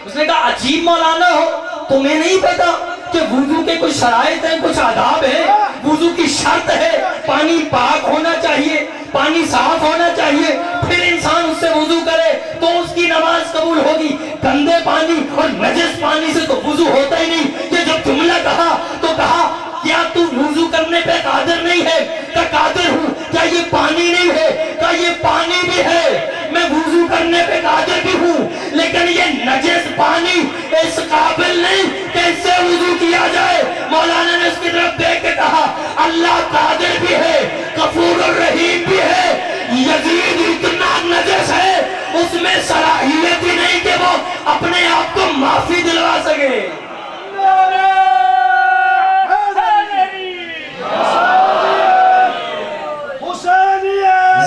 اس نے کہا عجیب مولانا ہو، تمہیں نہیں پتا کہ وضو کے کچھ شرائط ہیں، کچھ آداب ہیں، وضو کی شرط ہے، پانی پاک ہونا چاہیے، پانی صاف ہونا چاہیے، پھر انسان اس سے وضو کرے تو اس کی نماز قبول ہوگی۔ گندے پانی اور نجس پانی سے تو وضو ہوتا ہی نہیں۔ یہ جب جملہ کہا تو کہا کیا تو وضو کرنے پہ قادر نہیں ہے؟ کہ قادر ہوں۔ کیا یہ پانی نہیں ہے؟ کہ یہ پانی بھی ہے، میں وضو کرنے پہ قادر بھی ہوں، لیکن یہ نجس پانی اس قابل نہیں کہ اس سے وضو کیا جائے۔ مولانا نے اس کی طرف دیکھ کے کہا اللہ قادر بھی ہے، غفور الرحیم بھی ہے، یزید اتنا نجس ہے اس میں صلاحیت ہی نہیں کہ وہ اپنے آپ کو معافی دلوا سکے۔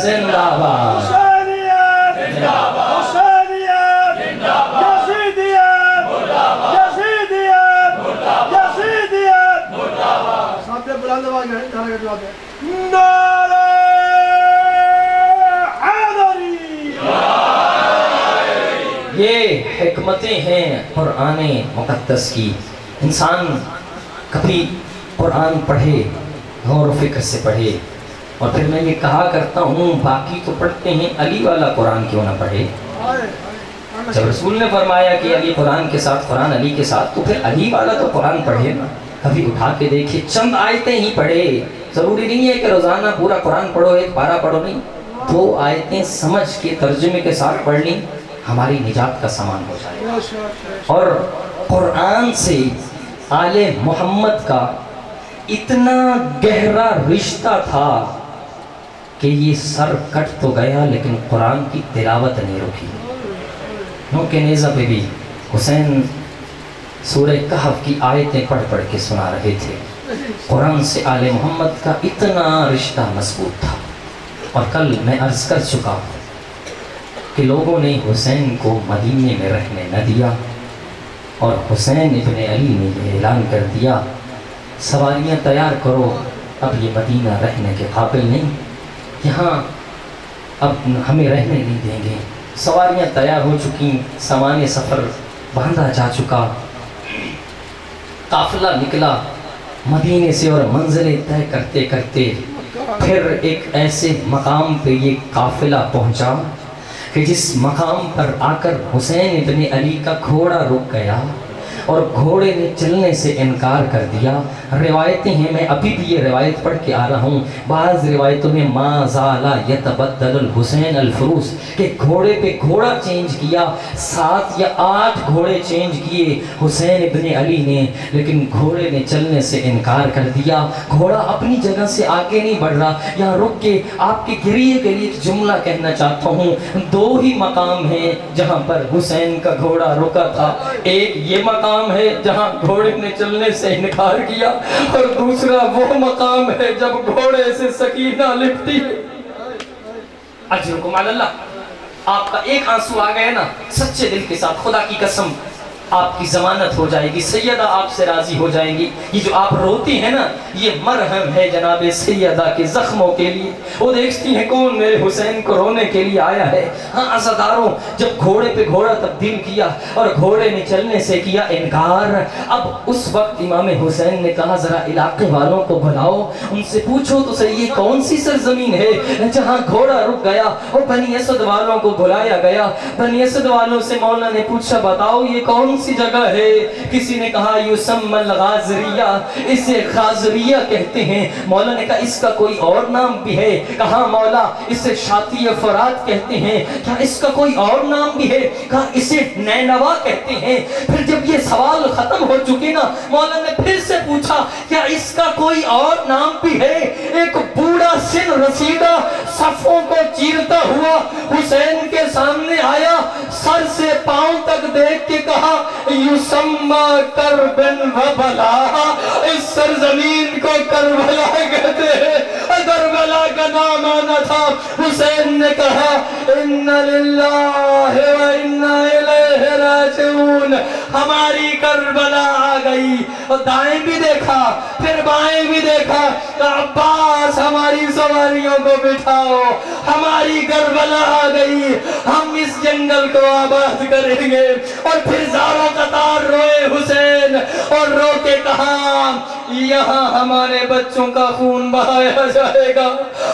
زندہ باد، یہ حکمتیں ہیں قرآن مقدس کی۔ انسان کبھی قرآن پڑھے، غور و فکر سے پڑھے، اور پھر میں یہ کہا کرتا ہوں باقی تو پڑھتے ہیں، علی والا قرآن کیوں نہ پڑھے؟ جب رسول نے فرمایا کہ علی قرآن کے ساتھ، قرآن علی کے ساتھ، تو پھر علی والا تو قرآن پڑھے نا۔ کبھی اٹھا کے دیکھے، چند آیتیں ہی پڑھے، ضروری نہیں ہے کہ روزانہ پورا قرآن پڑھو، ایک پارہ پڑھو، نہیں، 2 آیتیں سمجھ کے ترجمے کے ساتھ پڑھ لیں، ہماری نجات کا سامان ہو جائے۔ اور قرآن سے آل محمد کا اتنا گہرا رشتہ تھا کہ یہ سر کٹ تو گیا لیکن قرآن کی تلاوت نہیں رکی۔ نوکے نیزہ پہ بھی حسین سورہ کہف کی آیتیں پڑھ پڑھ کے سنا رہے تھے۔ قرآن سے آل محمد کا اتنا رشتہ مضبوط تھا۔ اور کل میں عرض کر چکا کہ لوگوں نے حسین کو مدینے میں رہنے نہ دیا، اور حسین ابن علی نے یہ اعلان کر دیا سواریاں تیار کرو، اب یہ مدینہ رہنے کے قابل نہیں، یہاں اب ہمیں رہنے نہیں دیں گے۔ سواریاں تیار ہو چکی، سامان سفر باندھا جا چکا، قافلہ نکلا مدینے سے، اور منزلیں طے کرتے کرتے پھر ایک ایسے مقام پہ یہ قافلہ پہنچا کہ جس مقام پر آ کر حسین ابن علی کا گھوڑا رک گیا اور گھوڑے نے چلنے سے انکار کر دیا۔ روایتیں ہیں، میں ابھی بھی یہ روایت پڑھ کے آ رہا ہوں، بعض روایتوں میں ما زالا یتبدل الحسین الفروس، کہ گھوڑے پہ گھوڑا چینج کیا، 7 یا 8 گھوڑے چینج کیے حسین ابن علی نے، لیکن گھوڑے نے چلنے سے انکار کر دیا۔ گھوڑا اپنی جگہ سے آگے نہیں بڑھ رہا۔ یہاں رک کے آپ کے گریے کے لیے ایک جملہ کہنا چاہتا ہوں، 2 ہی مقام ہیں جہاں پر حسین کا گھوڑا رکا تھا۔ ایک یہ مقام مقام ہے جہاں گھوڑے نے چلنے سے انکار کیا، اور دوسرا وہ مقام ہے جب گھوڑے سے سکینہ لپٹی ہے۔ اجرکم علی اللہ۔ آپ کا ایک آنسو آ گئے نا، سچے دل کے ساتھ خدا کی قسم آپ کی ضمانت ہو جائے گی، سیدہ آپ سے راضی ہو جائیں گی۔ یہ جو آپ روتی ہیں نا، یہ مرہم ہے جناب سیدہ کے زخموں کے لیے۔ وہ دیکھتی ہیں کون میرے حسین کو رونے کے لیے آیا ہے۔ ہاں عزاداروں، جب گھوڑے پہ گھوڑا تبدیل کیا اور گھوڑے نے چلنے سے کیا انکار، اب اس وقت امام حسین نے کہا ذرا علاقے والوں کو بلاؤ، ان سے پوچھو تو صحیح یہ کون سی سرزمین ہے جہاں گھوڑا رک گیا۔ اور بنی اسد والوں کو بلایا گیا، بنی اسد والوں سے مولا نے پوچھا بتاؤ یہ کون سی جگہ ہے؟ کسی نے کہا یسمى الغازریہ، اسے غازریہ کہتے ہیں۔ مولا نے کہا اس کا کوئی اور نام بھی ہے؟ کہا مولا اسے شاطئ فرات کہتے ہیں۔ کیا اس کا کوئی اور نام بھی ہے؟ کہا اسے نینوا کہتے ہیں۔ پھر جب یہ سوال ختم ہو چکے نا، مولا نے پھر سے پوچھا کیا اس کا کوئی اور نام بھی ہے؟ ایک بوڑھا سن رسیدہ صفوں کو چیرتا ہوا حسین کے سامنے آیا، سر سے پاؤں تک دیکھ کے کہا یسمى کربن و بلا، اس سرزمین کو کربلا کہتے ہیں۔ کربلا کا نام آنا تھا۔ حسین نے کہا ان للہ و انا الیہ راجعون، ہماری کربلا آ گئی۔ اور دائیں بھی دیکھا پھر بائیں بھی دیکھا، عباس ہماری سواریوں کو بٹھاؤ، ہماری کربلا آ گئی، ہم اس جنگل کو آباد کریں گے۔ اور پھر زاروں قطار روئے حسین، اور رو کے کہا یہاں ہمارے بچوں کا خون بہایا جائے گا،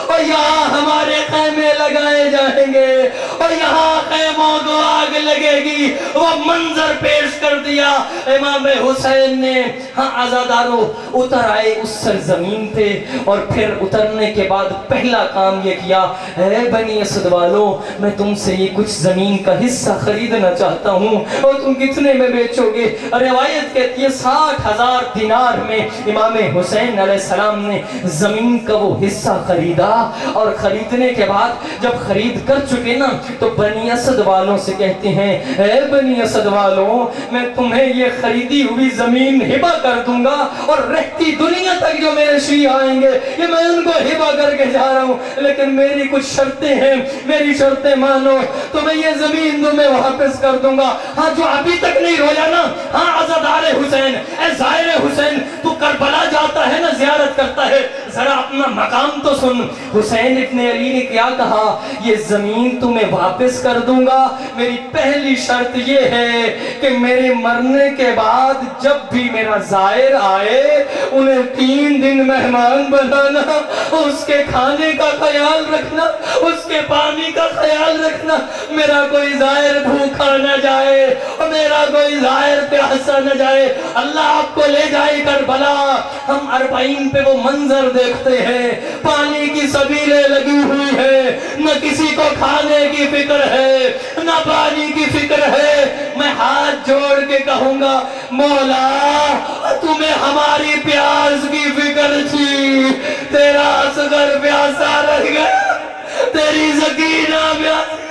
اور یہاں ہمارے خیمے لگائے جائیں گے، اور یہاں خیموں کو آگ لگے گی۔ وہ منظر پیش کر دیا امام حسین نے۔ ہاں عزاداروں، اتر آئے اس سرزمین پہ، اور پھر اترنے کے بعد پہلا کام یہ کیا، اے بنی اسد والوں میں تم سے یہ کچھ زمین کا حصہ خریدنا چاہتا ہوں، اور تم کتنے میں بیچو گے؟ روایت کہتی ہے 60,000 دینار میں امام حسین علیہ السلام نے زمین کا وہ حصہ خریدا۔ اور خریدنے کے بعد جب خرید کر چکے نا، تو بنی اسد والوں سے کہتے ہیں اے بنی اسد والوں میں تمہیں یہ خریدی ہوئی زمین ہبہ کر دوں گا، اور رہتی دنیا تک جو میرے شیعہ آئیں گے یہ میں ان کو ہبہ کر کے جا رہا ہوں، لیکن میری کچھ شرطیں ہیں، میری شرطیں مانو تو میں یہ زمین تمہیں واپس کر دوں گا۔ ہاں جو ابھی تک نہیں رویا نا، ہاں عزادار حسین، اے زائر حسین، تو کربلا جاتا ہے نا، زیارت کرتا ہے، ذرا اپنا مقام تو سن۔ حسین ابن علی نے کیا کہا، یہ زمین تمہیں واپس کر دوں گا، میری پہلی شرط یہ ہے کہ میرے مرنے کے بعد جب بھی میرا زائر آئے انہیں 3 دن مہمان بنانا، اس کے کھانے کا خیال رکھنا، اس کے پانی کا خیال رکھنا، میرا کوئی زائر بھوکا نہ جائے اور میرا کوئی زائر پیاسا نہ جائے۔ اللہ آپ کو لے جائے کربلا، ہم 40 پہ وہ منظر دیکھتے ہیں، پانی کی سبیلیں لگی ہوئی ہے، نہ کسی کو کھانے کی فکر ہے نہ پانی کی فکر ہے۔ میں ہاتھ جوڑ کے کہوں گا مولا تمہیں ہماری پیاس کی فکر تھی، تیرا اصغر پیاسا رہ گیا، تیری سکینہ پیاسا۔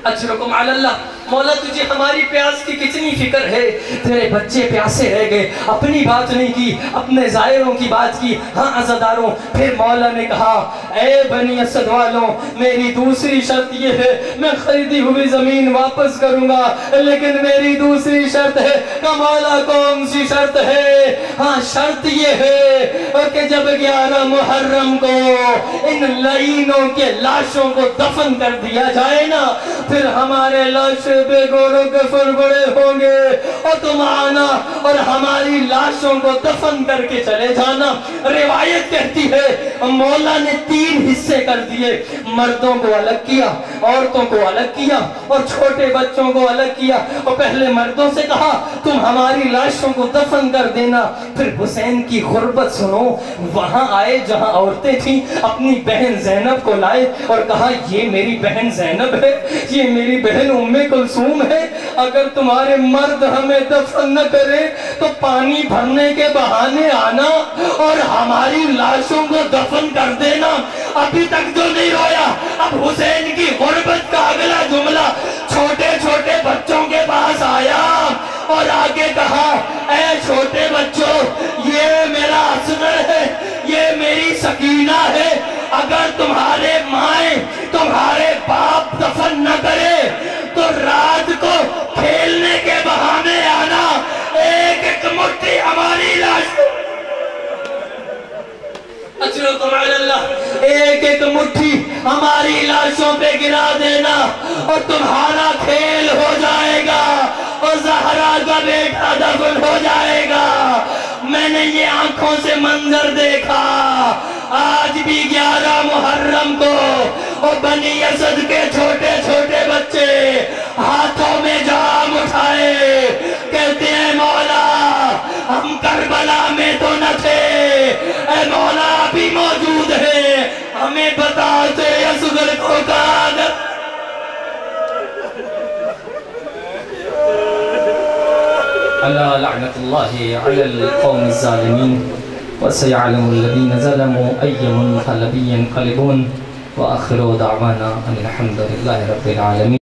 اجرکم علی اللہ، مولا تجھے ہماری پیاس کی کتنی فکر ہے، تیرے بچے پیاسے رہ گئے، اپنی بات نہیں کی، اپنے زائروں کی بات کی۔ ہاں عزاداروں، پھر مولا نے کہا اے بنی اسد والوں میری دوسری شرط یہ ہے، میں خریدی ہوئی زمین واپس کروں گا، لیکن میری دوسری شرط ہے۔ کہ مولا کون سی شرط ہے؟ ہاں شرط یہ ہے کہ جب 11 محرم کو ان لعینوں کے لاشوں کو دفن کر دیا جائے نا، پھر ہمارے لاش بے گوروں کے فربڑے ہوں گے، اور تم آنا اور ہماری لاشوں کو دفن کر کے چلے جانا۔ روایت کہتی ہے مولا نے 3 حصے کر دیے، مردوں کو الگ کیا، عورتوں کو الگ کیا، اور چھوٹے بچوں کو الگ کیا۔ اور پہلے مردوں سے کہا تم ہماری لاشوں کو دفن کر دینا۔ پھر حسین کی غربت سنو، وہاں آئے جہاں عورتیں تھیں، اپنی بہن زینب کو لائے اور کہا یہ میری بہن زینب ہے، یہ میری بہن ام کلثوم ہے، اگر تمہارے مرد ہمیں دفن نہ کرے تو پانی بھرنے کے بہانے آنا اور ہماری لاشوں کو دفن کر دینا۔ ابھی تک جو نہیں رویا، اب حسین کی غربت کا اگلا جملہ چھوٹے چھوٹے بچوں کے پاس آیا، اور آگے کہا اے چھوٹے بچوں یہ میرا اصغر ہے، یہ میری سکینہ ہے، اگر تمہارے مائیں تمہارے باپ دفن نہ کرے تو رات کو کھیلنے کے بہانے آنا، ایک ایک مٹھی ہماری لاش اجرکم علی اللہ، ایک ایک مٹھی ہماری لاشوں پہ گرا دینا اور تمہارا کھیل ہو جائے گا اور زہرا کا بیٹا دفن ہو جائے گا۔ میں نے یہ آنکھوں سے منظر دیکھا، آج بھی 11 محرم کو اور بنی اسد کے چھوٹے چھوٹے بچے ہاتھوں میں جام اٹھائے کہتے ہیں مولا ہم کربلا میں تو نہ تھے، اے مولا ابھی موجود ہے، ہمیں بتا تیرے اصغر کو کہاں گا۔ الا لعنت اللہ علی القوم الظالمین وسيعلم الذين ظلموا أي منقلب ينقلبون وآخر دعوانا أن الحمد لله رب العالمين۔